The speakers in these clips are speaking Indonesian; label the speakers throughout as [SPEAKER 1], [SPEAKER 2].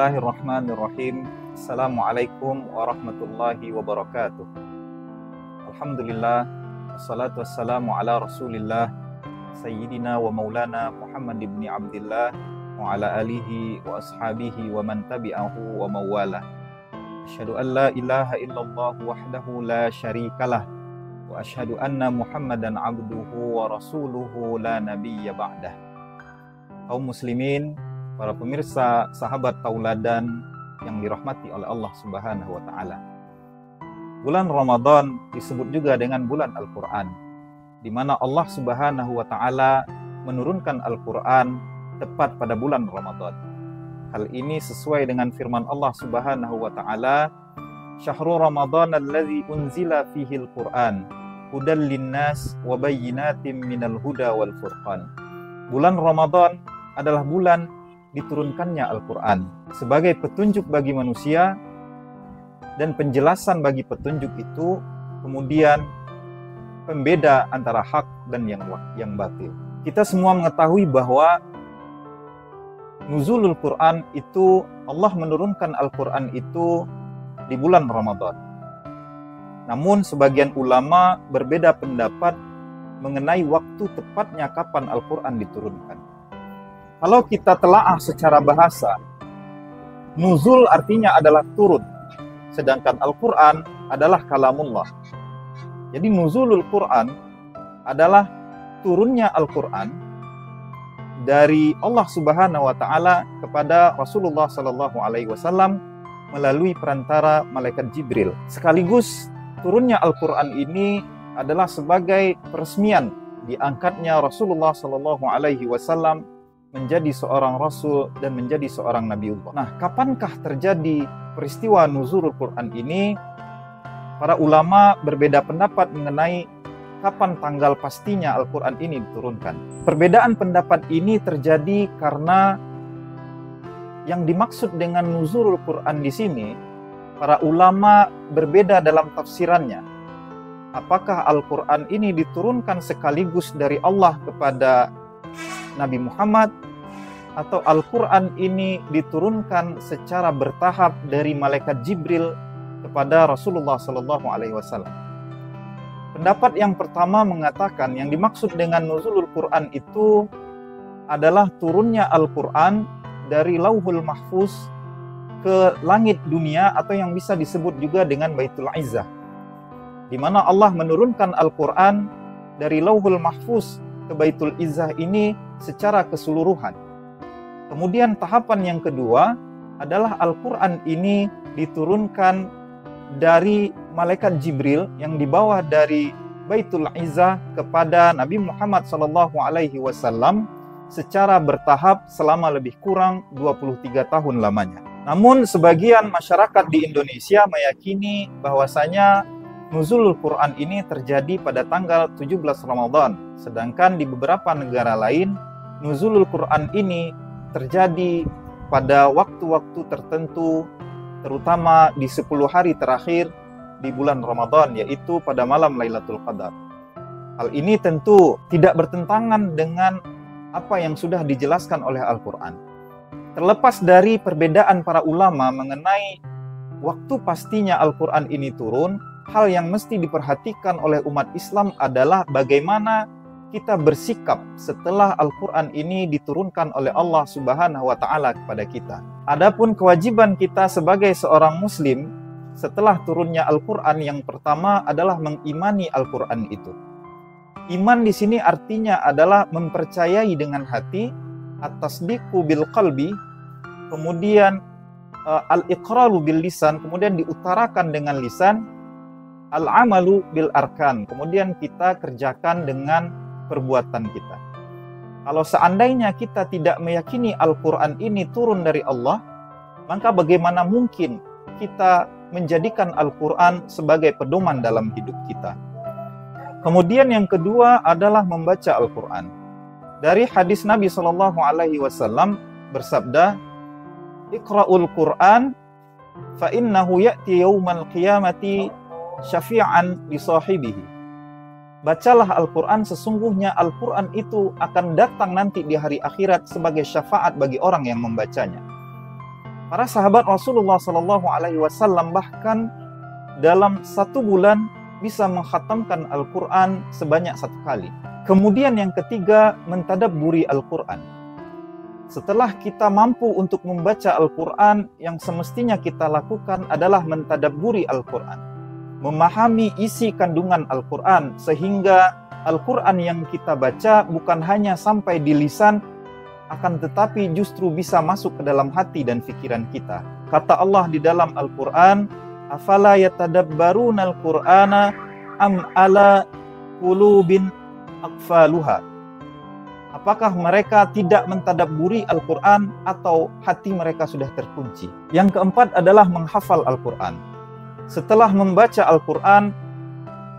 [SPEAKER 1] Bismillahirrahmanirrahim. Assalamualaikum warahmatullahi wabarakatuh. Alhamdulillah, wassalatu wassalamu ala rasulillah Sayyidina wa maulana Muhammad ibn Abdillah wa ala alihi wa ashabihi wa man tabi'ahu wa mawala. Asyhadu an la ilaha illallah wahdahu la syarikalah wa asyhadu anna Muhammadan abduhu wa rasuluhu la nabiyya ba'dah. Kaum muslimin, para pemirsa, sahabat tauladan yang dirahmati oleh Allah Subhanahu wa taala. Bulan Ramadan disebut juga dengan bulan Al-Qur'an, di mana Allah Subhanahu wa taala menurunkan Al-Qur'an tepat pada bulan Ramadan. Hal ini sesuai dengan firman Allah Subhanahu wa taala, "Syahrul Ramadan allazi unzila fihi al-Qur'an, hudal linnas wa bayyinatin minal huda wal furqan." Bulan Ramadan adalah bulan diturunkannya Al-Quran sebagai petunjuk bagi manusia dan penjelasan bagi petunjuk itu, kemudian pembeda antara hak dan yang batil. Kita semua mengetahui bahwa nuzulul Quran itu, Allah menurunkan Al-Quran itu di bulan Ramadan. Namun sebagian ulama berbeda pendapat mengenai waktu tepatnya kapan Al-Quran diturunkan. Kalau kita telaah secara bahasa, nuzul artinya adalah turun, sedangkan Al-Quran adalah kalamullah. Jadi nuzulul Quran adalah turunnya Al-Quran dari Allah Subhanahu wa taala kepada Rasulullah sallallahu alaihi wasallam melalui perantara malaikat Jibril. Sekaligus turunnya Al-Quran ini adalah sebagai peresmian diangkatnya Rasulullah sallallahu alaihi wasallam menjadi seorang rasul dan menjadi seorang nabiullah. Nah, kapankah terjadi peristiwa nuzulul Quran ini? Para ulama berbeda pendapat mengenai kapan tanggal pastinya Al-Quran ini diturunkan. Perbedaan pendapat ini terjadi karena yang dimaksud dengan nuzulul Quran di sini, para ulama berbeda dalam tafsirannya. Apakah Al-Quran ini diturunkan sekaligus dari Allah kepada Nabi Muhammad, atau Al-Quran ini diturunkan secara bertahap dari malaikat Jibril kepada Rasulullah SAW. Pendapat yang pertama mengatakan yang dimaksud dengan nuzulul Quran itu adalah turunnya Al-Quran dari Lauhul Mahfuz ke langit dunia, atau yang bisa disebut juga dengan Baitul Izzah, di mana Allah menurunkan Al-Quran dari Lauhul Mahfuz ke Baitul Izzah ini secara keseluruhan. Kemudian tahapan yang kedua adalah Al-Quran ini diturunkan dari malaikat Jibril yang dibawa dari Baitul Izzah kepada Nabi Muhammad SAW secara bertahap selama lebih kurang 23 tahun lamanya. Namun sebagian masyarakat di Indonesia meyakini bahwasanya nuzulul Quran ini terjadi pada tanggal 17 Ramadan, sedangkan di beberapa negara lain nuzulul Quran ini terjadi pada waktu-waktu tertentu, terutama di 10 hari terakhir di bulan Ramadan, yaitu pada malam Lailatul Qadar. Hal ini tentu tidak bertentangan dengan apa yang sudah dijelaskan oleh Al-Quran. Terlepas dari perbedaan para ulama mengenai waktu pastinya Al-Quran ini turun, hal yang mesti diperhatikan oleh umat Islam adalah bagaimana kita bersikap setelah Al-Quran ini diturunkan oleh Allah Subhanahu wa taala kepada kita. Adapun kewajiban kita sebagai seorang muslim setelah turunnya Al-Quran, yang pertama adalah mengimani Al-Quran itu. Iman di sini artinya adalah mempercayai dengan hati, at-tasdiqu bil qalbi, kemudian al-iqraru bil lisan, kemudian diutarakan dengan lisan, al-amalu bil arkan, kemudian kita kerjakan dengan perbuatan kita. Kalau seandainya kita tidak meyakini Al-Quran ini turun dari Allah, maka bagaimana mungkin kita menjadikan Al-Quran sebagai pedoman dalam hidup kita? Kemudian yang kedua adalah membaca Al-Quran. Dari hadis Nabi SAW bersabda, "Iqra'ul Quran fa innahu ya'ti yaumal qiyamati syafi'an li sahibihi." Bacalah Al-Quran, sesungguhnya Al-Quran itu akan datang nanti di hari akhirat sebagai syafaat bagi orang yang membacanya. Para sahabat Rasulullah SAW bahkan dalam 1 bulan bisa mengkhatamkan Al-Quran sebanyak 1 kali. Kemudian yang ketiga, mentadabburi Al-Quran. Setelah kita mampu untuk membaca Al-Quran, yang semestinya kita lakukan adalah mentadabburi Al-Quran, memahami isi kandungan Al-Quran, sehingga Al-Quran yang kita baca bukan hanya sampai di lisan, akan tetapi justru bisa masuk ke dalam hati dan pikiran kita. Kata Allah di dalam Al-Quran, afala yatadabbaruna al-Qur'ana am ala qulubin aqfaluha. Apakah mereka tidak mentadabburi Al-Quran atau hati mereka sudah terkunci? Yang keempat adalah menghafal Al-Quran. Setelah membaca Al-Quran,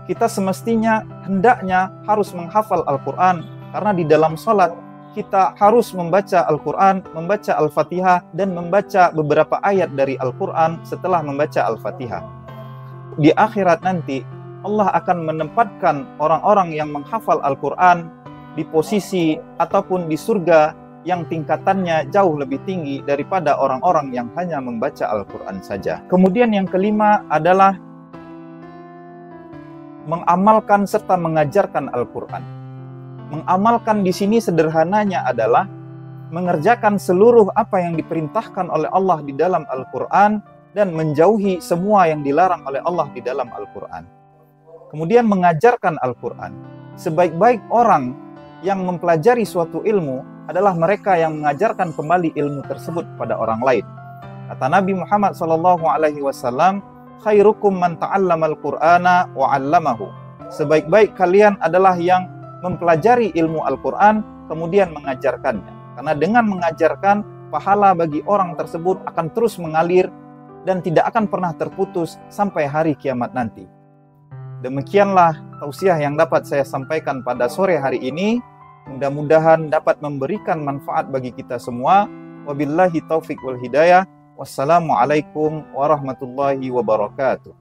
[SPEAKER 1] kita semestinya hendaknya harus menghafal Al-Quran, karena di dalam sholat kita harus membaca Al-Quran, membaca Al-Fatihah, dan membaca beberapa ayat dari Al-Quran setelah membaca Al-Fatihah. Di akhirat nanti, Allah akan menempatkan orang-orang yang menghafal Al-Quran di posisi ataupun di surga yang tingkatannya jauh lebih tinggi daripada orang-orang yang hanya membaca Al-Quran saja. Kemudian yang kelima adalah mengamalkan serta mengajarkan Al-Quran. Mengamalkan di sini sederhananya adalah mengerjakan seluruh apa yang diperintahkan oleh Allah di dalam Al-Quran dan menjauhi semua yang dilarang oleh Allah di dalam Al-Quran. Kemudian mengajarkan Al-Quran. Sebaik-baik orang yang mempelajari suatu ilmu adalah mereka yang mengajarkan kembali ilmu tersebut pada orang lain. Kata Nabi Muhammad SAW, khairukum man ta'allamal Qur'ana wa 'allamahu. Sebaik-baik kalian adalah yang mempelajari ilmu Al-Quran, kemudian mengajarkannya. Karena dengan mengajarkan, pahala bagi orang tersebut akan terus mengalir dan tidak akan pernah terputus sampai hari kiamat nanti. Demikianlah tausiah yang dapat saya sampaikan pada sore hari ini. Mudah-mudahan dapat memberikan manfaat bagi kita semua. Wabillahi taufiq wal hidayah. Wassalamualaikum warahmatullahi wabarakatuh.